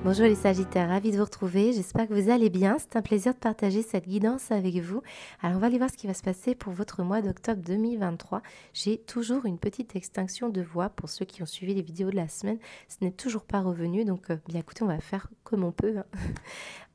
Bonjour les Sagittaires, ravi de vous retrouver. J'espère que vous allez bien. C'est un plaisir de partager cette guidance avec vous. Alors on va aller voir ce qui va se passer pour votre mois d'octobre 2023. J'ai toujours une petite extinction de voix pour ceux qui ont suivi les vidéos de la semaine. Ce n'est toujours pas revenu, donc bien écoutez, on va faire comme on peut, hein.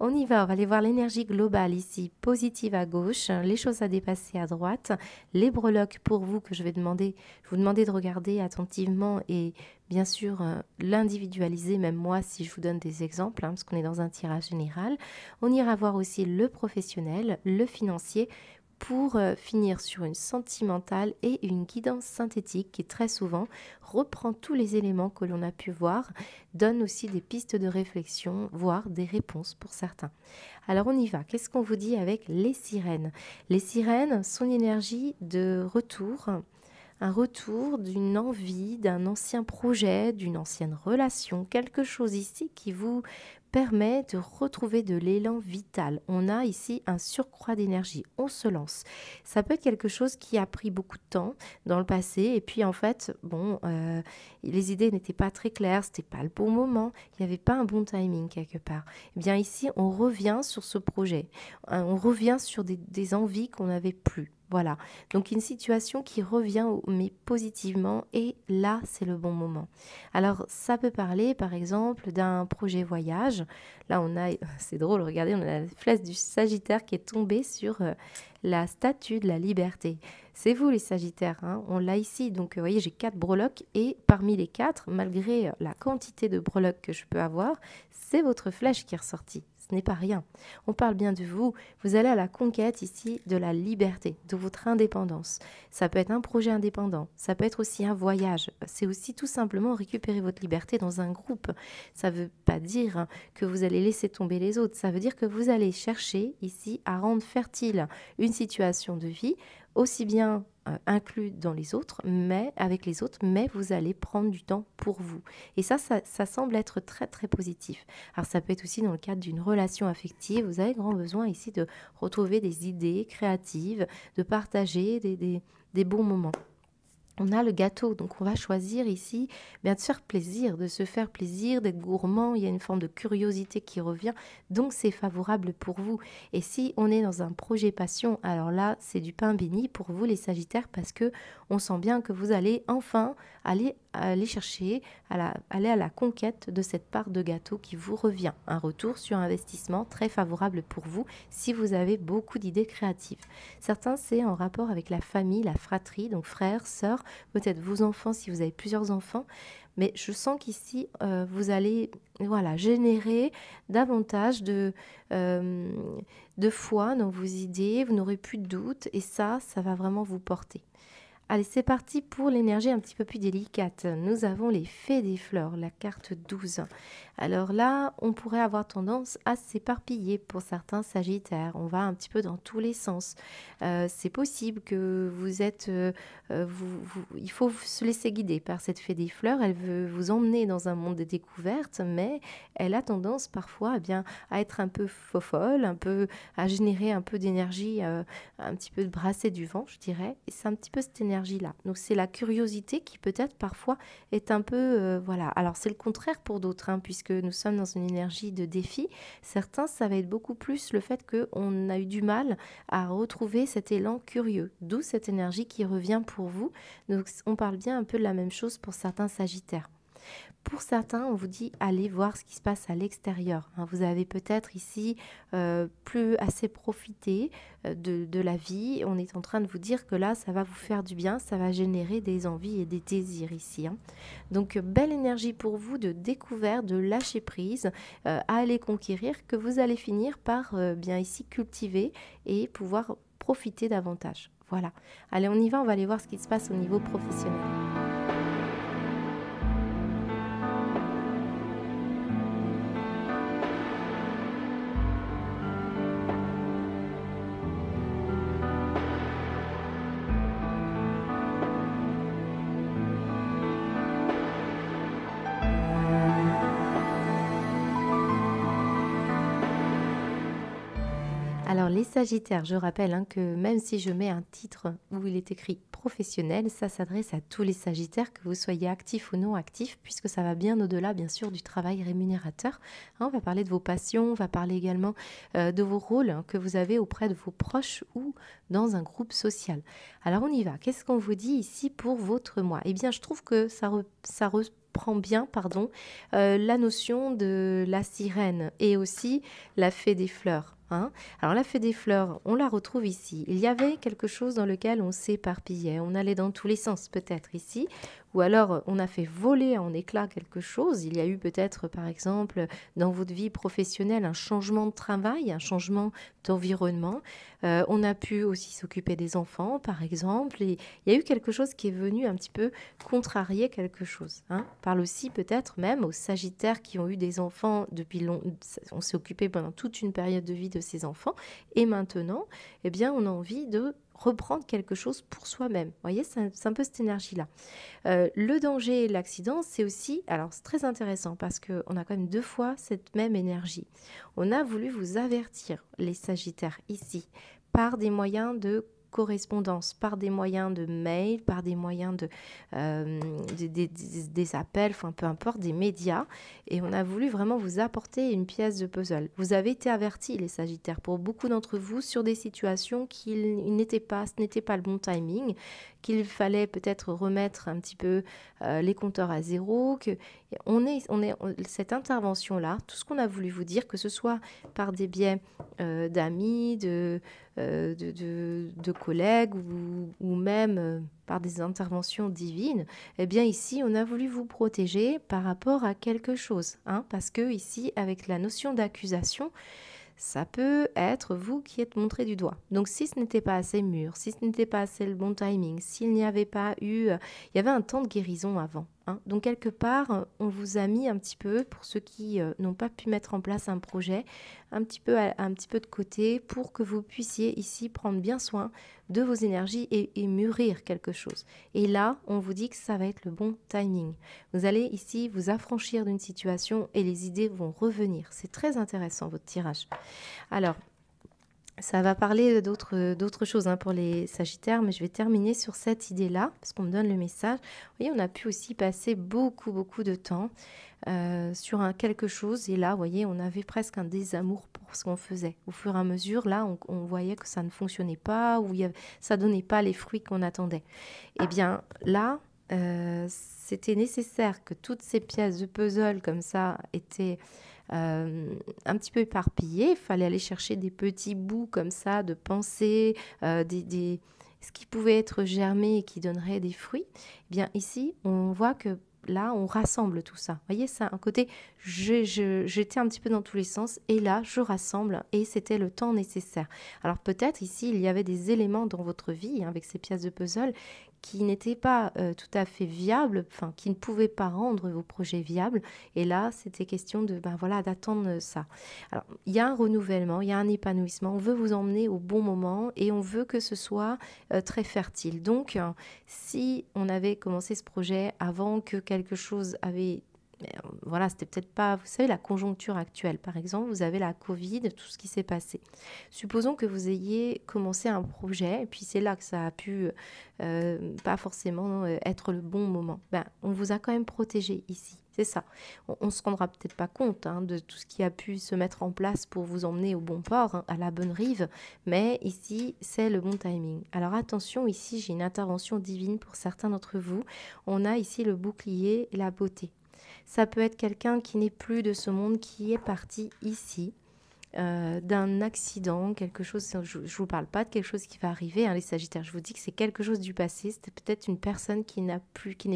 On y va, on va aller voir l'énergie globale ici, positive à gauche, les choses à dépasser à droite, les breloques pour vous que je vais vous demander de regarder attentivement et bien sûr l'individualiser, même moi si je vous donne des exemples, hein, parce qu'on est dans un tirage général. On ira voir aussi le professionnel, le financier, pour finir sur une sentimentale et une guidance synthétique qui très souvent reprend tous les éléments que l'on a pu voir, donne aussi des pistes de réflexion, voire des réponses pour certains. Alors on y va, qu'est-ce qu'on vous dit avec les sirènes? Les sirènes sont une énergie de retour, un retour d'une envie, d'un ancien projet, d'une ancienne relation, quelque chose ici qui vous permet de retrouver de l'élan vital. On a ici un surcroît d'énergie, on se lance. Ça peut être quelque chose qui a pris beaucoup de temps dans le passé et puis en fait, les idées n'étaient pas très claires, c'était pas le bon moment, il n'y avait pas un bon timing quelque part. Eh bien ici, on revient sur ce projet, on revient sur des envies qu'on n'avait plus. Voilà, donc une situation qui revient mais positivement et là c'est le bon moment. Alors ça peut parler par exemple d'un projet voyage. Là on a, c'est drôle, regardez, on a la flèche du Sagittaire qui est tombée sur la statue de la liberté. C'est vous les Sagittaires, hein, on l'a ici, donc vous voyez j'ai 4 breloques et parmi les 4, malgré la quantité de breloques que je peux avoir, c'est votre flèche qui est ressortie. Ce n'est pas rien. On parle bien de vous. Vous allez à la conquête ici de la liberté, de votre indépendance. Ça peut être un projet indépendant. Ça peut être aussi un voyage. C'est aussi tout simplement récupérer votre liberté dans un groupe. Ça ne veut pas dire que vous allez laisser tomber les autres. Ça veut dire que vous allez chercher ici à rendre fertile une situation de vie aussi bien inclus dans les autres, mais avec les autres, mais vous allez prendre du temps pour vous. Et ça semble être très très positif. Alors ça peut être aussi dans le cadre d'une relation affective. Vous avez grand besoin ici de retrouver des idées créatives, de partager des bons moments. On a le gâteau, donc on va choisir ici bien de se faire plaisir, d'être gourmand, il y a une forme de curiosité qui revient, donc c'est favorable pour vous. Et si on est dans un projet passion, alors là c'est du pain béni pour vous les Sagittaires parce que on sent bien que vous allez enfin aller chercher, aller à la conquête de cette part de gâteau qui vous revient. Un retour sur investissement très favorable pour vous si vous avez beaucoup d'idées créatives. Certains c'est en rapport avec la famille, la fratrie, donc frères, sœurs, peut-être vos enfants si vous avez plusieurs enfants, mais je sens qu'ici vous allez générer davantage de foi dans vos idées, vous n'aurez plus de doute et ça va vraiment vous porter. Allez, c'est parti pour l'énergie un petit peu plus délicate. Nous avons les fées des fleurs, la carte 12. Alors là, on pourrait avoir tendance à s'éparpiller pour certains Sagittaires. On va un petit peu dans tous les sens. C'est possible que vous êtes... il faut se laisser guider par cette fée des fleurs. Elle veut vous emmener dans un monde de découverte, mais elle a tendance parfois à être un peu fofolle, à générer un peu d'énergie, un petit peu de brasser du vent, je dirais. Et c'est un petit peu cette énergie-là. Donc c'est la curiosité qui peut-être parfois est un peu... Alors c'est le contraire pour d'autres, hein, puisque nous sommes dans une énergie de défi. Certains, ça va être beaucoup plus le fait qu'on a eu du mal à retrouver cet élan curieux, d'où cette énergie qui revient pour vous. Donc on parle bien un peu de la même chose pour certains Sagittaires. Pour certains, on vous dit allez voir ce qui se passe à l'extérieur. Vous avez peut-être ici plus assez profité de la vie. On est en train de vous dire que là, ça va vous faire du bien, ça va générer des envies et des désirs ici. Donc, belle énergie pour vous de découverte, de lâcher prise, à aller conquérir, que vous allez finir par bien ici cultiver et pouvoir profiter davantage. Voilà. Allez, on y va, on va aller voir ce qui se passe au niveau professionnel. les Sagittaires, je rappelle que même si je mets un titre où il est écrit professionnel, ça s'adresse à tous les Sagittaires, que vous soyez actifs ou non actifs, puisque ça va bien au-delà, bien sûr, du travail rémunérateur. On va parler de vos passions, on va parler également de vos rôles que vous avez auprès de vos proches ou dans un groupe social. Alors, on y va. Qu'est-ce qu'on vous dit ici pour votre mois? Eh bien, je trouve que ça reprend bien, la notion de la sirène et aussi la fée des fleurs. Alors la fée des fleurs, on la retrouve ici. Il y avait quelque chose dans lequel on s'éparpillait, on allait dans tous les sens peut-être ici, ou alors on a fait voler en éclats quelque chose. Il y a eu peut-être par exemple dans votre vie professionnelle un changement de travail, un changement d'environnement. On a pu aussi s'occuper des enfants par exemple, et il y a eu quelque chose qui est venu un petit peu contrarier quelque chose. On parle aussi peut-être même aux Sagittaires qui ont eu des enfants depuis longtemps. On s'est occupé pendant toute une période de vie de ces enfants, et maintenant, eh bien, on a envie de reprendre quelque chose pour soi-même. Vous voyez, c'est un peu cette énergie-là. Le danger et l'accident, c'est aussi, alors c'est très intéressant parce qu'on a quand même deux fois cette même énergie. On a voulu vous avertir, les Sagittaires, ici, par des moyens de correspondance, par des moyens de mail, par des moyens des appels, enfin peu importe, des médias. Et on a voulu vraiment vous apporter une pièce de puzzle. Vous avez été avertis, les Sagittaires, pour beaucoup d'entre vous, sur des situations ce n'était pas le bon timing, qu'il fallait peut-être remettre un petit peu les compteurs à zéro, cette intervention-là, tout ce qu'on a voulu vous dire, que ce soit par des biais d'amis, de collègues ou même par des interventions divines, eh bien ici, on a voulu vous protéger par rapport à quelque chose. Parce que ici, avec la notion d'accusation, ça peut être vous qui êtes montré du doigt. Donc si ce n'était pas assez mûr, si ce n'était pas assez le bon timing, s'il n'y avait pas eu... il y avait un temps de guérison avant. Donc quelque part, on vous a mis un petit peu, pour ceux qui n'ont pas pu mettre en place un projet, un petit peu de côté pour que vous puissiez ici prendre bien soin de vos énergies et mûrir quelque chose. Et là, on vous dit que ça va être le bon timing. Vous allez ici vous affranchir d'une situation et les idées vont revenir. C'est très intéressant votre tirage. Alors, ça va parler d'autres choses pour les Sagittaires, mais je vais terminer sur cette idée-là, parce qu'on me donne le message. Vous voyez, on a pu aussi passer beaucoup de temps sur quelque chose, et là, vous voyez, on avait presque un désamour pour ce qu'on faisait. Au fur et à mesure, là, on voyait que ça ne fonctionnait pas, ou ça ne donnait pas les fruits qu'on attendait. Eh bien, là, c'était nécessaire que toutes ces pièces de puzzle comme ça étaient un petit peu éparpillées. Il fallait aller chercher des petits bouts comme ça de pensée, ce qui pouvait être germé et qui donnerait des fruits. Eh bien ici, on voit que là, on rassemble tout ça. Vous voyez, ça, un côté, j'étais un petit peu dans tous les sens, et là, je rassemble, et c'était le temps nécessaire. Alors peut-être ici, il y avait des éléments dans votre vie, avec ces pièces de puzzle, qui n'étaient pas tout à fait viables, enfin, qui ne pouvaient pas rendre vos projets viables. Et là, c'était question d'attendre ça. Alors, il y a un renouvellement, il y a un épanouissement. On veut vous emmener au bon moment et on veut que ce soit très fertile. Donc, si on avait commencé ce projet avant que quelque chose avait... c'était peut-être pas, vous savez, la conjoncture actuelle. Par exemple, vous avez la Covid, tout ce qui s'est passé. Supposons que vous ayez commencé un projet, et puis c'est là que ça a pu pas forcément être le bon moment. On vous a quand même protégé ici. C'est ça. On ne se rendra peut-être pas compte de tout ce qui a pu se mettre en place pour vous emmener au bon port, à la bonne rive, mais ici, c'est le bon timing. Alors attention, ici, j'ai une intervention divine pour certains d'entre vous. On a ici le bouclier et la beauté. Ça peut être quelqu'un qui n'est plus de ce monde, qui est parti ici, d'un accident, quelque chose, je ne vous parle pas de quelque chose qui va arriver, les Sagittaires, je vous dis que c'est quelque chose du passé, c'était peut-être une personne qui n'est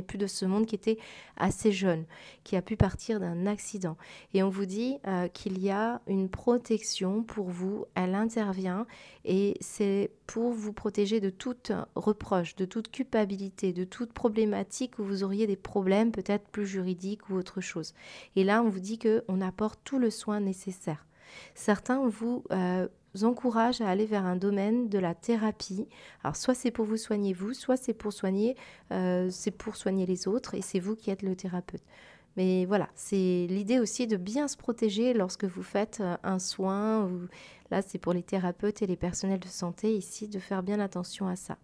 plus de ce monde, qui était assez jeune, qui a pu partir d'un accident. Et on vous dit qu'il y a une protection pour vous, elle intervient, et c'est pour vous protéger de toute reproche, de toute culpabilité, de toute problématique où vous auriez des problèmes peut-être plus juridiques ou autre chose. Et là, on vous dit qu'on apporte tout le soin nécessaire. Certains vous encouragent à aller vers un domaine de la thérapie. Alors soit c'est pour vous soigner vous, soit c'est pour soigner les autres, et c'est vous qui êtes le thérapeute. Mais voilà, c'est l'idée aussi de bien se protéger lorsque vous faites un soin. Ou... Là, c'est pour les thérapeutes et les personnels de santé ici de faire bien attention à ça.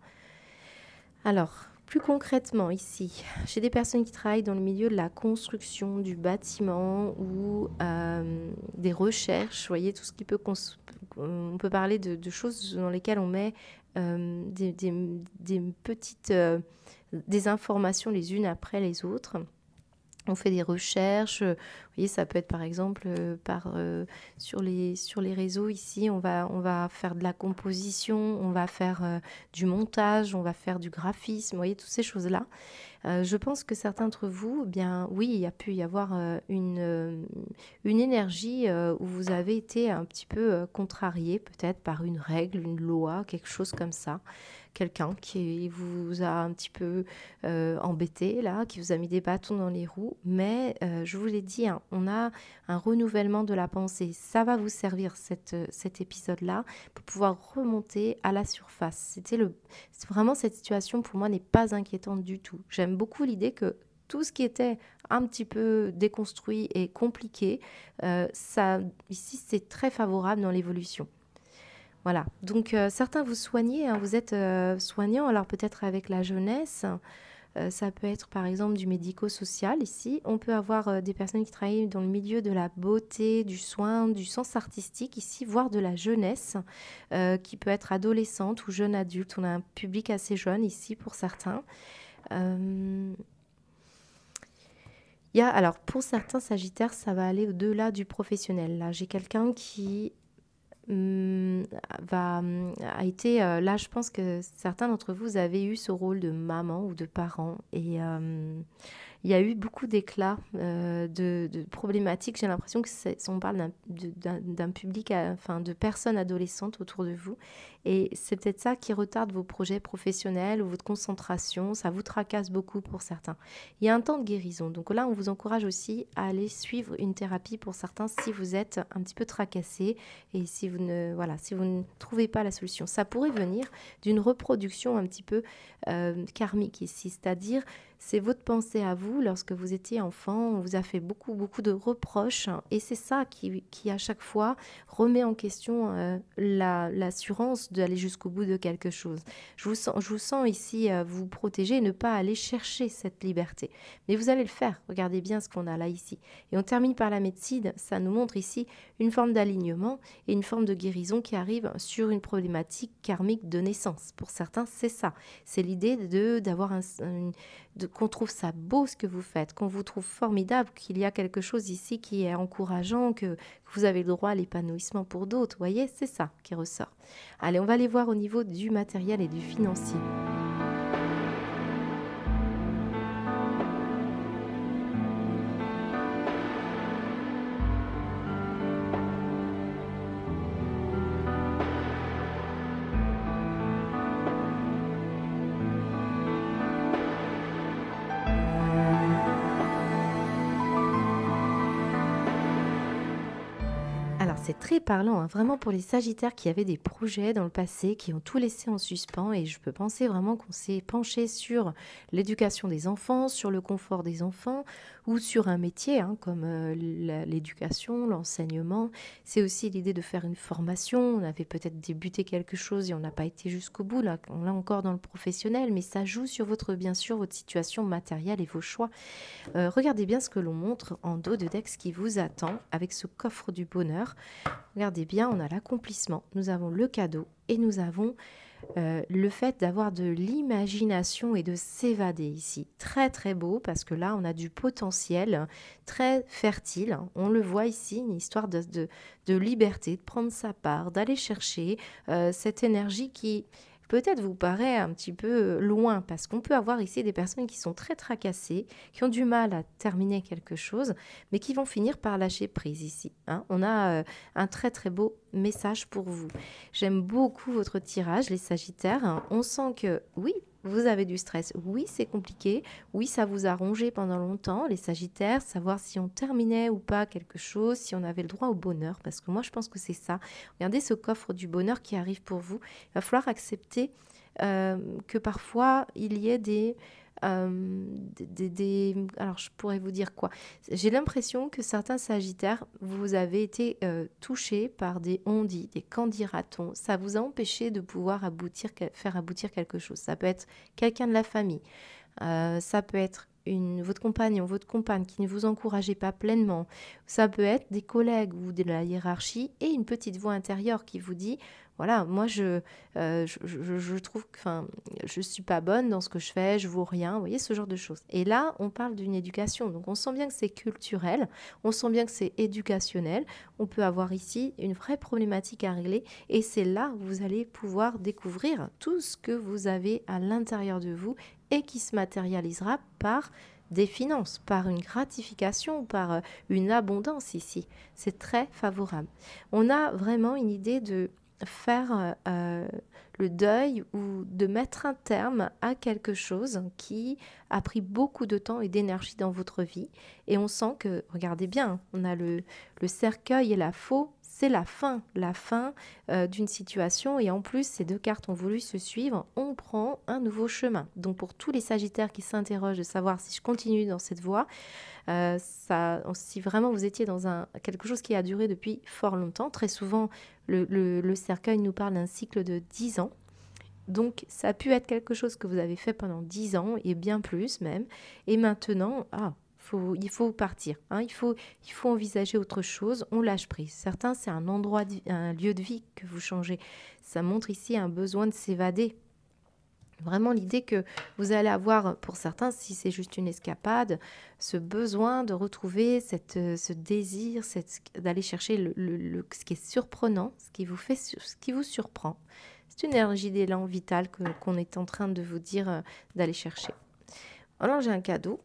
Alors, plus concrètement ici, j'ai des personnes qui travaillent dans le milieu de la construction, du bâtiment ou des recherches. Vous voyez, tout ce qui peut... On peut parler de choses dans lesquelles on met des petites... des informations les unes après les autres. On fait des recherches, vous voyez, ça peut être par exemple sur les réseaux ici, on va faire de la composition, on va faire du montage, on va faire du graphisme, vous voyez, toutes ces choses-là. Je pense que certains d'entre vous, eh bien oui, il y a pu y avoir une énergie où vous avez été un petit peu contrarié peut-être par une règle, une loi, quelque chose comme ça. Quelqu'un qui vous a un petit peu embêté là, qui vous a mis des bâtons dans les roues. Mais je vous l'ai dit, hein, on a un renouvellement de la pensée. Ça va vous servir cet épisode-là pour pouvoir remonter à la surface. Vraiment, cette situation pour moi n'est pas inquiétante du tout. J'aime beaucoup l'idée que tout ce qui était un petit peu déconstruit et compliqué, ici c'est très favorable dans l'évolution. Voilà, donc certains vous soignez, hein, vous êtes soignant, alors peut-être avec la jeunesse, ça peut être par exemple du médico-social ici. On peut avoir des personnes qui travaillent dans le milieu de la beauté, du soin, du sens artistique ici, voire de la jeunesse, qui peut être adolescente ou jeune adulte. On a un public assez jeune ici pour certains. Alors pour certains Sagittaires, ça va aller au-delà du professionnel. Là, j'ai quelqu'un qui a été... là, je pense que certains d'entre vous avez eu ce rôle de maman ou de parent. Et il y a eu beaucoup d'éclats de problématiques. J'ai l'impression que on parle d'un public, enfin de personnes adolescentes autour de vous. Et c'est peut-être ça qui retarde vos projets professionnels ou votre concentration. Ça vous tracasse beaucoup pour certains. Il y a un temps de guérison. Donc là, on vous encourage aussi à aller suivre une thérapie pour certains si vous êtes un petit peu tracassé et si vous ne trouvez pas la solution. Ça pourrait venir d'une reproduction un petit peu karmique ici, c'est-à-dire c'est votre pensée à vous lorsque vous étiez enfant, on vous a fait beaucoup, beaucoup de reproches et c'est ça qui à chaque fois remet en question l'assurance d'aller jusqu'au bout de quelque chose. Je vous sens ici vous protéger et ne pas aller chercher cette liberté. Mais vous allez le faire, regardez bien ce qu'on a là ici. Et on termine par la médecine, ça nous montre ici une forme d'alignement et une forme de guérison qui arrive sur une problématique karmique de naissance. Pour certains, c'est ça. C'est l'idée d'avoir qu'on trouve ça beau ce que vous faites, qu'on vous trouve formidable, qu'il y a quelque chose ici qui est encourageant, que vous avez le droit à l'épanouissement pour d'autres. Vous voyez, c'est ça qui ressort. Allez, on va aller voir au niveau du matériel et du financier. C'est très parlant, hein, vraiment pour les Sagittaires qui avaient des projets dans le passé, qui ont tout laissé en suspens et je peux penser vraiment qu'on s'est penché sur l'éducation des enfants, sur le confort des enfants ou sur un métier hein, comme l'éducation, l'enseignement. C'est aussi l'idée de faire une formation. On avait peut-être débuté quelque chose et on n'a pas été jusqu'au bout. Là, on est encore dans le professionnel, mais ça joue sur bien sûr, votre situation matérielle et vos choix. Regardez bien ce que l'on montre en dos de deck, ce qui vous attend avec ce coffre du bonheur. Regardez bien, on a l'accomplissement, nous avons le cadeau et nous avons le fait d'avoir de l'imagination et de s'évader ici. Très très beau parce que là on a du potentiel très fertile. On le voit ici, une histoire de liberté, de prendre sa part, d'aller chercher cette énergie qui peut-être vous paraît un petit peu loin parce qu'on peut avoir ici des personnes qui sont très tracassées, qui ont du mal à terminer quelque chose, mais qui vont finir par lâcher prise ici. Hein. On a un très très beau message pour vous. J'aime beaucoup votre tirage, les Sagittaires. Hein. On sent que oui, vous avez du stress. Oui, c'est compliqué. Oui, ça vous a rongé pendant longtemps, les Sagittaires, savoir si on terminait ou pas quelque chose, si on avait le droit au bonheur, parce que moi, je pense que c'est ça. Regardez ce coffre du bonheur qui arrive pour vous. Il va falloir accepter que parfois, il y ait Alors, je pourrais vous dire quoi? J'ai l'impression que certains Sagittaires, vous avez été touchés par des on-dit, des qu'en-dira-t-on. Ça vous a empêché de pouvoir faire aboutir quelque chose. Ça peut être quelqu'un de la famille. Ça peut être votre compagnon, votre compagne qui ne vous encourageait pas pleinement. Ça peut être des collègues ou de la hiérarchie et une petite voix intérieure qui vous dit, voilà, moi je trouve que je suis pas bonne dans ce que je fais, je vaux rien, vous voyez, ce genre de choses. Et là, on parle d'une éducation. Donc on sent bien que c'est culturel, on sent bien que c'est éducationnel. On peut avoir ici une vraie problématique à régler et c'est là où vous allez pouvoir découvrir tout ce que vous avez à l'intérieur de vous et qui se matérialisera par des finances, par une gratification, par une abondance ici. C'est très favorable. On a vraiment une idée de faire le deuil ou de mettre un terme à quelque chose qui a pris beaucoup de temps et d'énergie dans votre vie. Et on sent que, regardez bien, on a le cercueil et la faux, c'est la fin d'une situation. Et en plus, ces deux cartes ont voulu se suivre, on prend un nouveau chemin. Donc pour tous les Sagittaires qui s'interrogent de savoir si je continue dans cette voie, si vraiment vous étiez dans quelque chose qui a duré depuis fort longtemps, très souvent le cercueil nous parle d'un cycle de 10 ans. Donc ça a pu être quelque chose que vous avez fait pendant 10 ans et bien plus même. Et maintenant, il faut partir. Hein, il faut envisager autre chose. On lâche prise. Certains, c'est un lieu de vie que vous changez. Ça montre ici un besoin de s'évader. Vraiment l'idée que vous allez avoir, pour certains, si c'est juste une escapade, ce besoin de retrouver ce désir, d'aller chercher ce qui est surprenant, ce qui vous surprend. C'est une énergie d'élan vital qu'on est en train de vous dire d'aller chercher. Alors j'ai un cadeau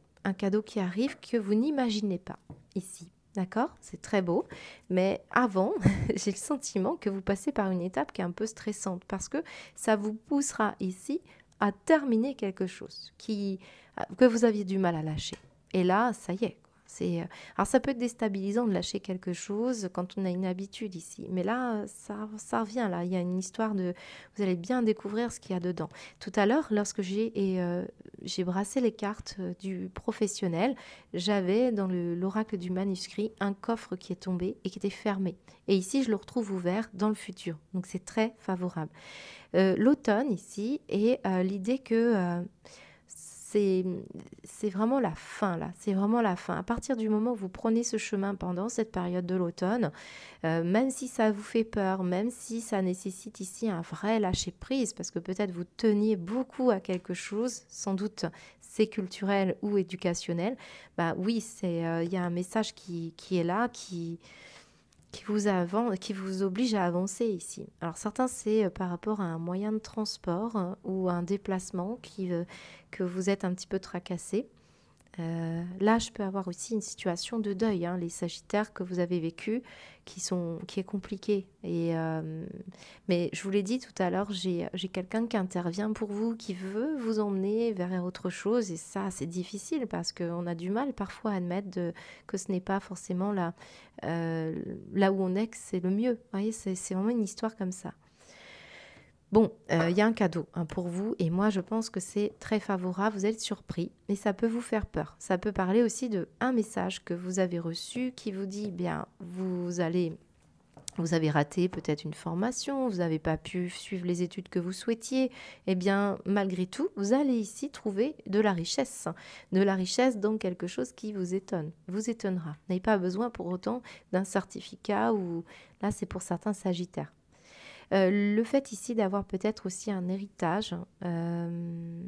qui arrive que vous n'imaginez pas ici. D'accord? C'est très beau. Mais avant, j'ai le sentiment que vous passez par une étape qui est un peu stressante parce que ça vous poussera ici à terminer quelque chose que vous aviez du mal à lâcher. Et là, ça y est. Alors ça peut être déstabilisant de lâcher quelque chose quand on a une habitude ici. Mais là, ça revient. Là. Il y a une histoire vous allez bien découvrir ce qu'il y a dedans. Tout à l'heure, lorsque j'ai brassé les cartes du professionnel, j'avais dans l'oracle du manuscrit un coffre qui est tombé et qui était fermé. Et ici, je le retrouve ouvert dans le futur. Donc c'est très favorable. L'automne ici et l'idée que c'est vraiment la fin là, c'est vraiment la fin. À partir du moment où vous prenez ce chemin pendant cette période de l'automne, même si ça vous fait peur, même si ça nécessite ici un vrai lâcher prise, parce que peut-être vous teniez beaucoup à quelque chose, sans doute c'est culturel ou éducationnel, bah oui, il y a un message qui est là, qui vous oblige à avancer ici. Alors certains, c'est par rapport à un moyen de transport ou un déplacement que vous êtes un petit peu tracassé. Là, je peux avoir aussi une situation de deuil, hein, les Sagittaires que vous avez vécu, qui est compliqué. Mais je vous l'ai dit tout à l'heure, j'ai quelqu'un qui intervient pour vous, qui veut vous emmener vers autre chose. Et ça, c'est difficile parce qu'on a du mal parfois à admettre que ce n'est pas forcément là où on est, que c'est le mieux. Vous voyez, c'est vraiment une histoire comme ça. Bon, y a un cadeau pour vous et moi je pense que c'est très favorable, vous êtes surpris mais ça peut vous faire peur. Ça peut parler aussi d'un message que vous avez reçu qui vous dit, bien, vous avez raté peut-être une formation, vous n'avez pas pu suivre les études que vous souhaitiez, eh bien malgré tout, vous allez ici trouver de la richesse dans quelque chose qui vous étonnera. Vous n'avez pas besoin pour autant d'un certificat ou là c'est pour certains Sagittaires. Le fait ici d'avoir peut-être aussi un héritage, je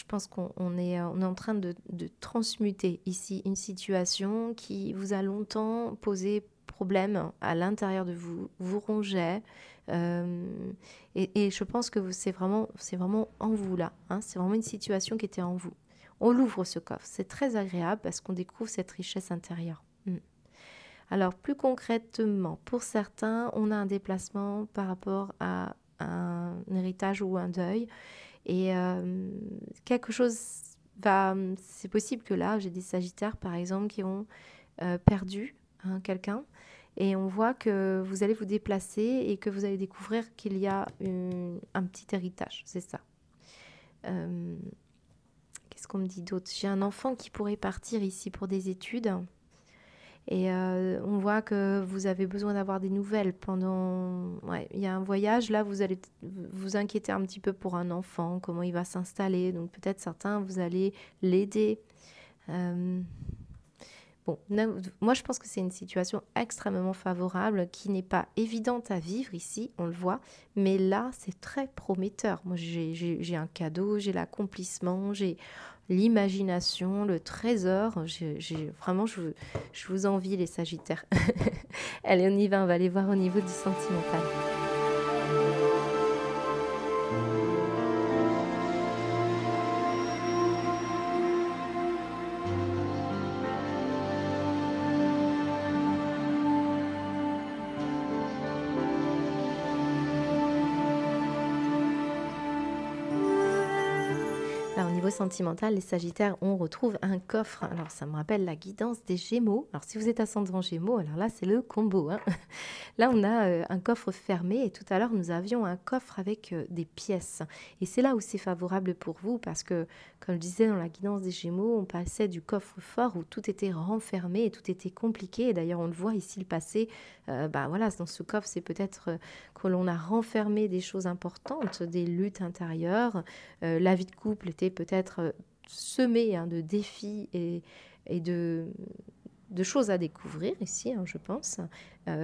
pense qu'on est en train de transmuter ici une situation qui vous a longtemps posé problème à l'intérieur de vous, vous rongeait. Et je pense que c'est vraiment en vous là. Hein, c'est vraiment une situation qui était en vous. On l'ouvre ce coffre. C'est très agréable parce qu'on découvre cette richesse intérieure. Alors plus concrètement, pour certains, on a un déplacement par rapport à un héritage ou un deuil. Et quelque chose c'est possible que là, j'ai des Sagittaires par exemple qui ont perdu quelqu'un. Et on voit que vous allez vous déplacer et que vous allez découvrir qu'il y a un petit héritage, c'est ça. qu'on me dit d'autre? J'ai un enfant qui pourrait partir ici pour des études. Et on voit que vous avez besoin d'avoir des nouvelles pendant... Ouais, il y a un voyage, là, vous allez vous inquiéter un petit peu pour un enfant, comment il va s'installer. Donc peut-être certains, vous allez l'aider. Euh, Bon, moi je pense que c'est une situation extrêmement favorable qui n'est pas évidente à vivre ici, on le voit, mais là c'est très prometteur. Moi j'ai un cadeau, j'ai l'accomplissement, j'ai l'imagination, le trésor. Vraiment, je vous envie les Sagittaires. Allez, on y va, on va aller voir au niveau du sentimental. Là, au niveau sentimental, les Sagittaires, on retrouve un coffre. Alors, ça me rappelle la guidance des Gémeaux. Alors, si vous êtes ascendant Gémeaux, alors là, c'est le combo, hein. Là, on a un coffre fermé et tout à l'heure, nous avions un coffre avec des pièces. Et c'est là où c'est favorable pour vous parce que, comme je disais dans la guidance des Gémeaux, on passait du coffre-fort où tout était renfermé et tout était compliqué. Et d'ailleurs, on le voit ici, le passé. Voilà, dans ce coffre, c'est peut-être que l'on a renfermé des choses importantes, des luttes intérieures. La vie de couple était peut-être semée, hein, de défis et de choses à découvrir ici, hein, je pense.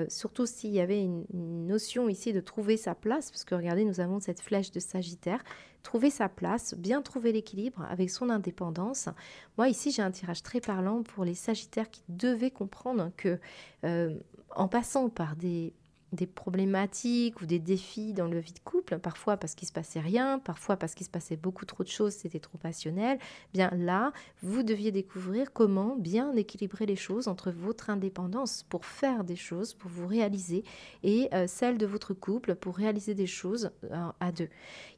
Surtout s'il y avait une notion ici de trouver sa place, parce que regardez, nous avons cette flèche de Sagittaire. Trouver sa place, bien trouver l'équilibre avec son indépendance. Moi, ici, j'ai un tirage très parlant pour les Sagittaires qui devaient comprendre que en passant par des problématiques ou des défis dans le vie de couple, parfois parce qu'il se passait rien, parfois parce qu'il se passait beaucoup trop de choses, c'était trop passionnel, bien là, vous deviez découvrir comment bien équilibrer les choses entre votre indépendance pour faire des choses, pour vous réaliser, et celle de votre couple pour réaliser des choses à deux.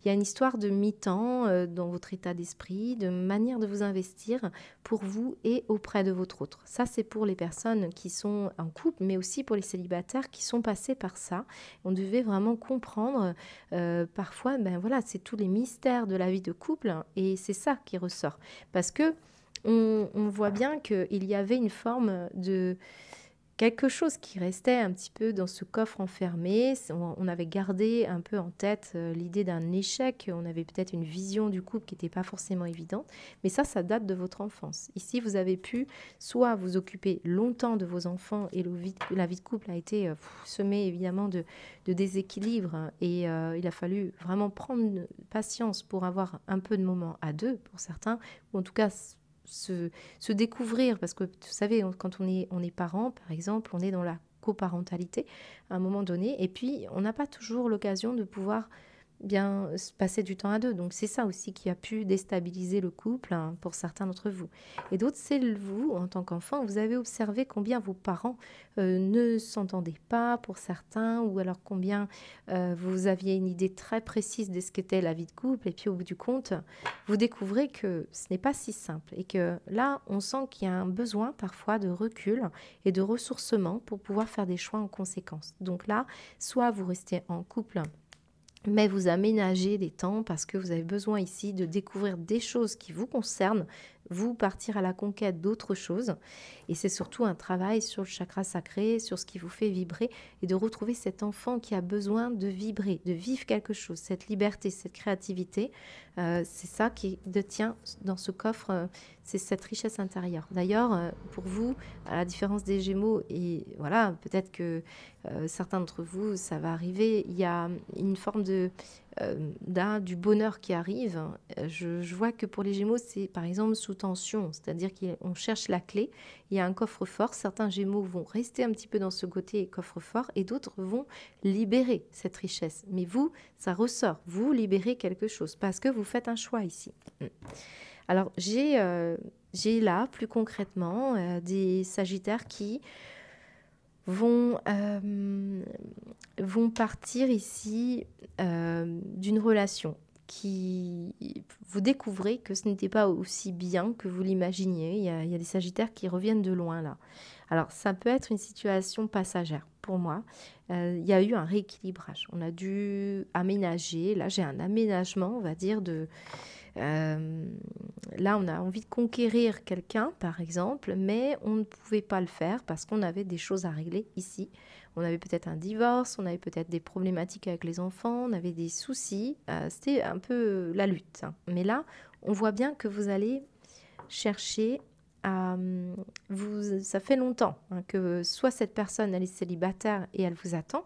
Il y a une histoire de mi-temps dans votre état d'esprit, de manière de vous investir pour vous et auprès de votre autre. Ça, c'est pour les personnes qui sont en couple, mais aussi pour les célibataires qui sont passés par ça. On devait vraiment comprendre, parfois, ben voilà, c'est tous les mystères de la vie de couple, hein, et c'est ça qui ressort. Parce que on voit bien qu'il y avait une forme de quelque chose qui restait un petit peu dans ce coffre enfermé. On avait gardé un peu en tête l'idée d'un échec. On avait peut-être une vision du couple qui n'était pas forcément évidente. Mais ça date de votre enfance. Ici, vous avez pu soit vous occuper longtemps de vos enfants et la vie de couple a été semée évidemment de déséquilibre. Et il a fallu vraiment prendre patience pour avoir un peu de moments à deux pour certains, ou en tout cas se découvrir, parce que vous savez, quand on est parent, par exemple, on est dans la coparentalité à un moment donné, et puis on n'a pas toujours l'occasion de pouvoir bien se passer du temps à deux. Donc c'est ça aussi qui a pu déstabiliser le couple, hein, pour certains d'entre vous. Et d'autres, c'est vous, en tant qu'enfant, vous avez observé combien vos parents ne s'entendaient pas pour certains, ou alors combien vous aviez une idée très précise de ce qu'était la vie de couple, et puis au bout du compte, vous découvrez que ce n'est pas si simple, et que là, on sent qu'il y a un besoin parfois de recul et de ressourcement pour pouvoir faire des choix en conséquence. Donc là, soit vous restez en couple, mais vous aménagez des temps parce que vous avez besoin ici de découvrir des choses qui vous concernent, vous partir à la conquête d'autres choses. Et c'est surtout un travail sur le chakra sacré, sur ce qui vous fait vibrer, et de retrouver cet enfant qui a besoin de vibrer, de vivre quelque chose, cette liberté, cette créativité. C'est ça qui détient dans ce coffre, c'est cette richesse intérieure. D'ailleurs, pour vous, à la différence des Gémeaux, et voilà, peut-être que certains d'entre vous, ça va arriver, il y a une forme du bonheur qui arrive. Je vois que pour les Gémeaux, c'est par exemple sous tension, c'est-à-dire qu'on cherche la clé, il y a un coffre-fort, certains Gémeaux vont rester un petit peu dans ce côté coffre-fort et d'autres vont libérer cette richesse. Mais vous, ça ressort, vous libérez quelque chose parce que vous faites un choix ici. Alors j'ai là plus concrètement des Sagittaires qui vont partir ici d'une relation qui vous découvrez que ce n'était pas aussi bien que vous l'imaginiez. Il y a des Sagittaires qui reviennent de loin là. Alors ça peut être une situation passagère pour moi. Il y a eu un rééquilibrage. On a dû aménager. Là j'ai un aménagement, on va dire, Là, on a envie de conquérir quelqu'un, par exemple, mais on ne pouvait pas le faire parce qu'on avait des choses à régler ici. On avait peut-être un divorce, on avait peut-être des problématiques avec les enfants, on avait des soucis. C'était un peu la lutte, hein. Mais là, on voit bien que vous allez chercher à... ça fait longtemps, hein, que soit cette personne, elle est célibataire et elle vous attend,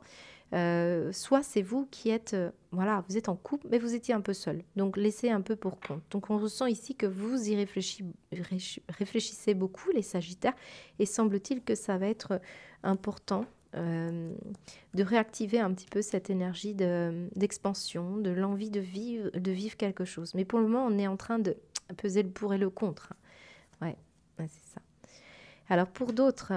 soit c'est vous qui êtes, voilà, vous êtes en couple, mais vous étiez un peu seul. Donc, laissez un peu pour compte. Donc, on ressent ici que vous y réfléchissez beaucoup, les Sagittaires, et semble-t-il que ça va être important de réactiver un petit peu cette énergie d'expansion, de l'envie de vivre quelque chose. Mais pour le moment, on est en train de peser le pour et le contre. Ouais, c'est ça. Alors pour d'autres,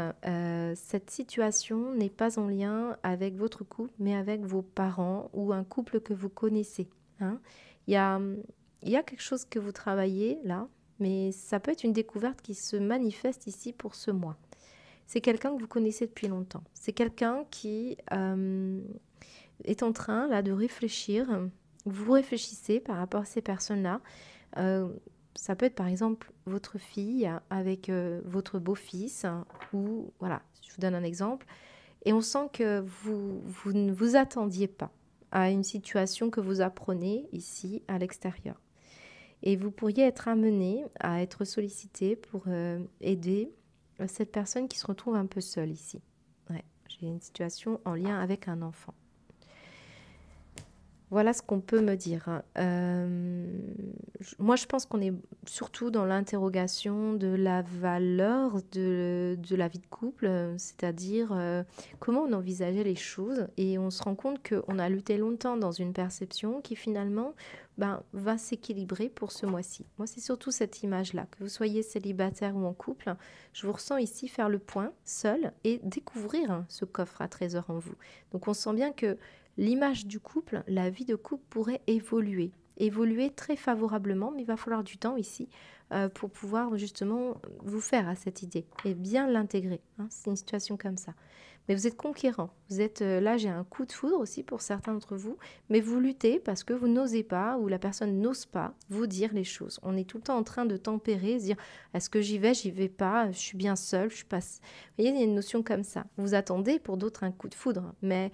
cette situation n'est pas en lien avec votre couple, mais avec vos parents ou un couple que vous connaissez, hein. Il y a quelque chose que vous travaillez là, mais ça peut être une découverte qui se manifeste ici pour ce mois. C'est quelqu'un que vous connaissez depuis longtemps. C'est quelqu'un qui est en train là de réfléchir. Vous réfléchissez par rapport à ces personnes-là. Ça peut être par exemple votre fille avec votre beau-fils, hein, ou voilà, je vous donne un exemple. Et on sent que vous ne vous attendiez pas à une situation que vous apprenez ici à l'extérieur. Et vous pourriez être amené à être sollicité pour aider cette personne qui se retrouve un peu seule ici. Ouais, j'ai une situation en lien avec un enfant. Voilà ce qu'on peut me dire. Moi, je pense qu'on est surtout dans l'interrogation de la valeur de la vie de couple, c'est-à-dire comment on envisageait les choses. Et on se rend compte qu'on a lutté longtemps dans une perception qui finalement va s'équilibrer pour ce mois-ci. Moi, c'est surtout cette image-là, que vous soyez célibataire ou en couple. Je vous ressens ici faire le point seul et découvrir ce coffre à trésors en vous. Donc, on sent bien que l'image du couple, la vie de couple pourrait évoluer très favorablement, mais il va falloir du temps ici pour pouvoir justement vous faire à cette idée et bien l'intégrer, hein. C'est une situation comme ça. Mais vous êtes conquérant, vous êtes là, j'ai un coup de foudre aussi pour certains d'entre vous, mais vous luttez parce que vous n'osez pas ou la personne n'ose pas vous dire les choses. On est tout le temps en train de tempérer, se dire est-ce que j'y vais pas, je suis bien seule, je suis pas... Vous voyez, il y a une notion comme ça. Vous attendez pour d'autres un coup de foudre, mais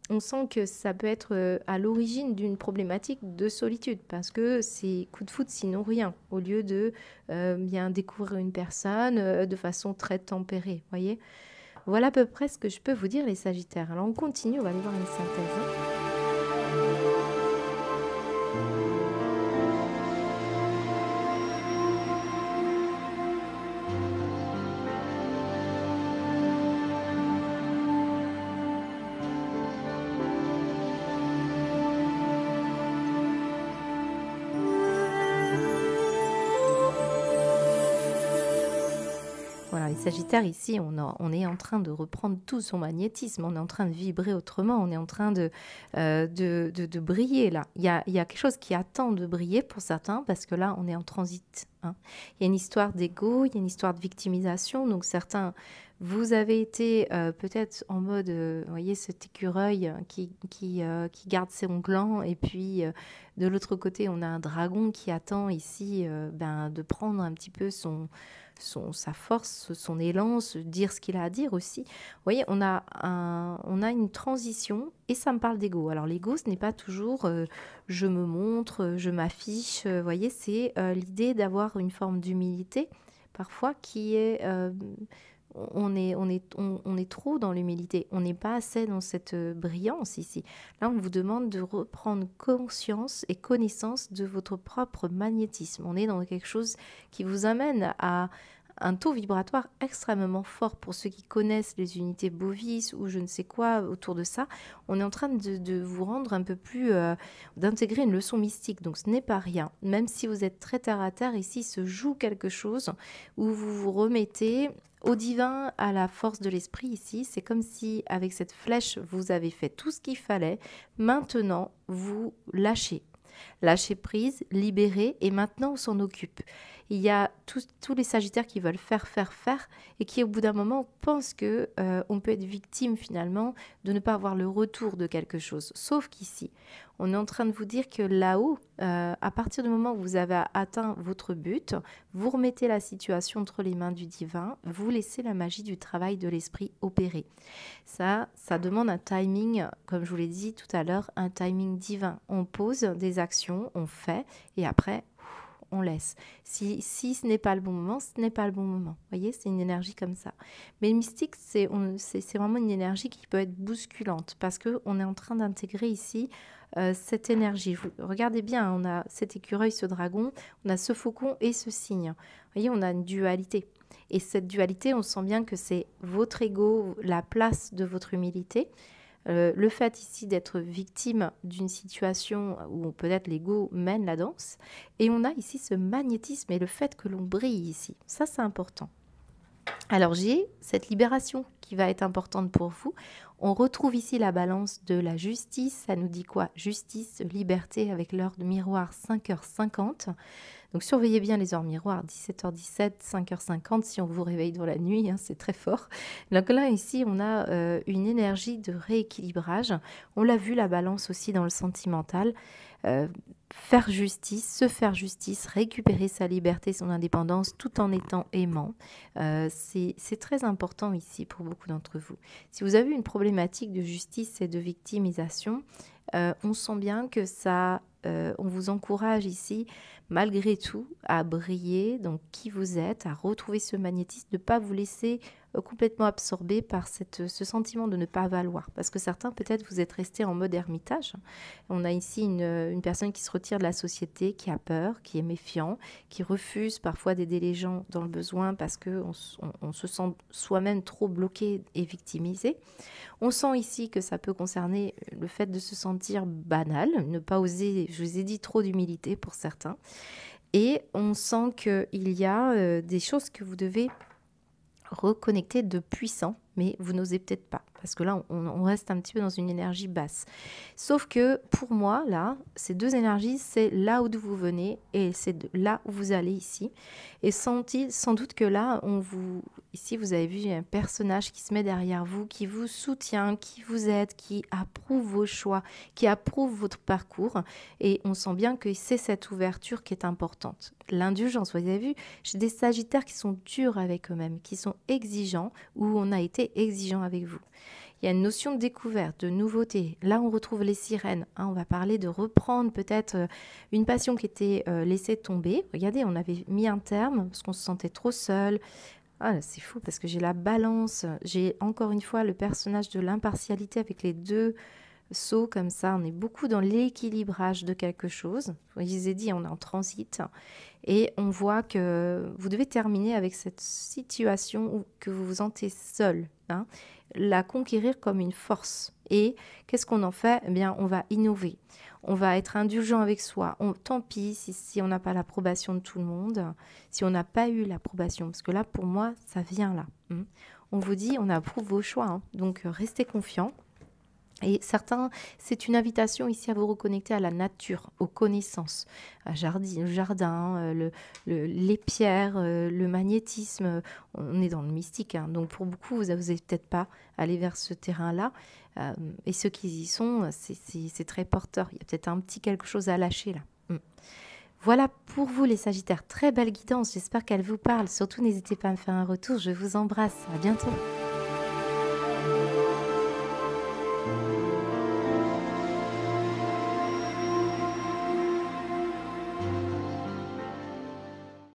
on sent que ça peut être à l'origine d'une problématique de solitude parce que c'est coup de foudre sinon rien, au lieu de bien découvrir une personne de façon très tempérée, voyez. Voilà à peu près ce que je peux vous dire les Sagittaires. Alors on continue, on va aller voir une synthèse, hein. Voilà, les Sagittaires, ici, on est en train de reprendre tout son magnétisme, on est en train de vibrer autrement, on est en train de briller, là. Il y a quelque chose qui attend de briller pour certains, parce que là, on est en transit, hein. Il y a une histoire d'ego, il y a une histoire de victimisation, donc certains... Vous avez été peut-être en mode, vous voyez, cet écureuil qui garde ses ongles, et puis de l'autre côté, on a un dragon qui attend ici de prendre un petit peu sa force, son élan, se dire ce qu'il a à dire aussi. Vous voyez, on a une transition et ça me parle d'ego. Alors l'ego, ce n'est pas toujours je me montre, je m'affiche. Vous voyez, c'est l'idée d'avoir une forme d'humilité parfois qui est... on est trop dans l'humilité, on n'est pas assez dans cette brillance ici. Là, on vous demande de reprendre conscience et connaissance de votre propre magnétisme. On est dans quelque chose qui vous amène à un taux vibratoire extrêmement fort. Pour ceux qui connaissent les unités Bovis ou je ne sais quoi autour de ça, on est en train de vous rendre un peu plus, d'intégrer une leçon mystique. Donc ce n'est pas rien. Même si vous êtes très terre à terre, ici se joue quelque chose où vous vous remettez au divin, à la force de l'esprit ici. C'est comme si avec cette flèche, vous avez fait tout ce qu'il fallait. Maintenant, vous lâchez. Lâchez prise, libérez et maintenant on s'en occupe. Il y a tous les Sagittaires qui veulent faire et qui au bout d'un moment pensent que on peut être victime finalement de ne pas avoir le retour de quelque chose. Sauf qu'ici, on est en train de vous dire que là-haut, à partir du moment où vous avez atteint votre but, vous remettez la situation entre les mains du divin, vous laissez la magie du travail de l'esprit opérer. Ça demande un timing, comme je vous l'ai dit tout à l'heure, un timing divin. On pose des actions, on fait, et après, on laisse. Si ce n'est pas le bon moment, ce n'est pas le bon moment. Vous voyez, c'est une énergie comme ça. Mais le mystique, c'est vraiment une énergie qui peut être bousculante, parce qu'on est en train d'intégrer ici cette énergie. Regardez bien, on a cet écureuil, ce dragon, on a ce faucon et ce cygne. Vous voyez, on a une dualité. Et cette dualité, on sent bien que c'est votre ego, la place de votre humilité. Le fait ici d'être victime d'une situation où peut-être l'ego mène la danse. Et on a ici ce magnétisme et le fait que l'on brille ici. Ça, c'est important. Alors, j'ai cette libération qui va être importante pour vous. On retrouve ici la balance de la justice. Ça nous dit quoi? Justice, liberté avec l'heure de miroir 5h50. Donc, surveillez bien les heures miroirs, 17h17, 5h50, si on vous réveille dans la nuit, hein, c'est très fort. Donc là, ici, on a une énergie de rééquilibrage. On l'a vu, la balance aussi dans le sentimental. Faire justice, se faire justice, récupérer sa liberté, son indépendance, tout en étant aimant. C'est très important ici pour beaucoup d'entre vous. Si vous avez une problématique de justice et de victimisation, on sent bien que ça, on vous encourage ici, malgré tout, à briller, donc qui vous êtes, à retrouver ce magnétisme, de ne pas vous laisser complètement absorbé par ce sentiment de ne pas valoir. Parce que certains, peut-être, vous êtes restés en mode ermitage. On a ici une personne qui se retire de la société, qui a peur, qui est méfiant, qui refuse parfois d'aider les gens dans le besoin parce qu'on se sent soi-même trop bloqué et victimisé. On sent ici que ça peut concerner le fait de se sentir banal, ne pas oser, je vous ai dit, trop d'humilité pour certains. Et on sent qu'il y a des choses que vous devez reconnecter de puissant, mais vous n'osez peut-être pas, parce que là, on reste un petit peu dans une énergie basse. Sauf que pour moi, là, ces deux énergies, c'est là où vous venez et c'est là où vous allez ici. Et sans doute que là, ici, vous avez vu un personnage qui se met derrière vous, qui vous soutient, qui vous aide, qui approuve vos choix, qui approuve votre parcours. Et on sent bien que c'est cette ouverture qui est importante. L'indulgence, vous avez vu, j'ai des sagittaires qui sont durs avec eux-mêmes, qui sont exigeants, où on a été exigeant avec vous. Il y a une notion de découverte, de nouveauté. Là, on retrouve les sirènes. On va parler de reprendre peut-être une passion qui était laissée tomber. Regardez, on avait mis un terme parce qu'on se sentait trop seul. Ah, c'est fou parce que j'ai la balance. J'ai encore une fois le personnage de l'impartialité avec les deux sauts comme ça. On est beaucoup dans l'équilibrage de quelque chose. Je vous ai dit, on est en transit. Et on voit que vous devez terminer avec cette situation où que vous vous sentez seul. La conquérir comme une force. Et qu'est-ce qu'on en fait? Eh bien, on va innover. On va être indulgent avec soi. Tant pis si on n'a pas l'approbation de tout le monde, si on n'a pas eu l'approbation. Parce que là, pour moi, ça vient là. On vous dit, on approuve vos choix. Donc, restez confiants. Et certains, c'est une invitation ici à vous reconnecter à la nature, aux connaissances, le jardin, les pierres, le magnétisme. On est dans le mystique, donc pour beaucoup, vous n'osez peut-être pas aller vers ce terrain-là. Et ceux qui y sont, c'est très porteur. Il y a peut-être un petit quelque chose à lâcher là. Voilà pour vous les Sagittaires, très belle guidance, j'espère qu'elle vous parle. Surtout, n'hésitez pas à me faire un retour, je vous embrasse, à bientôt.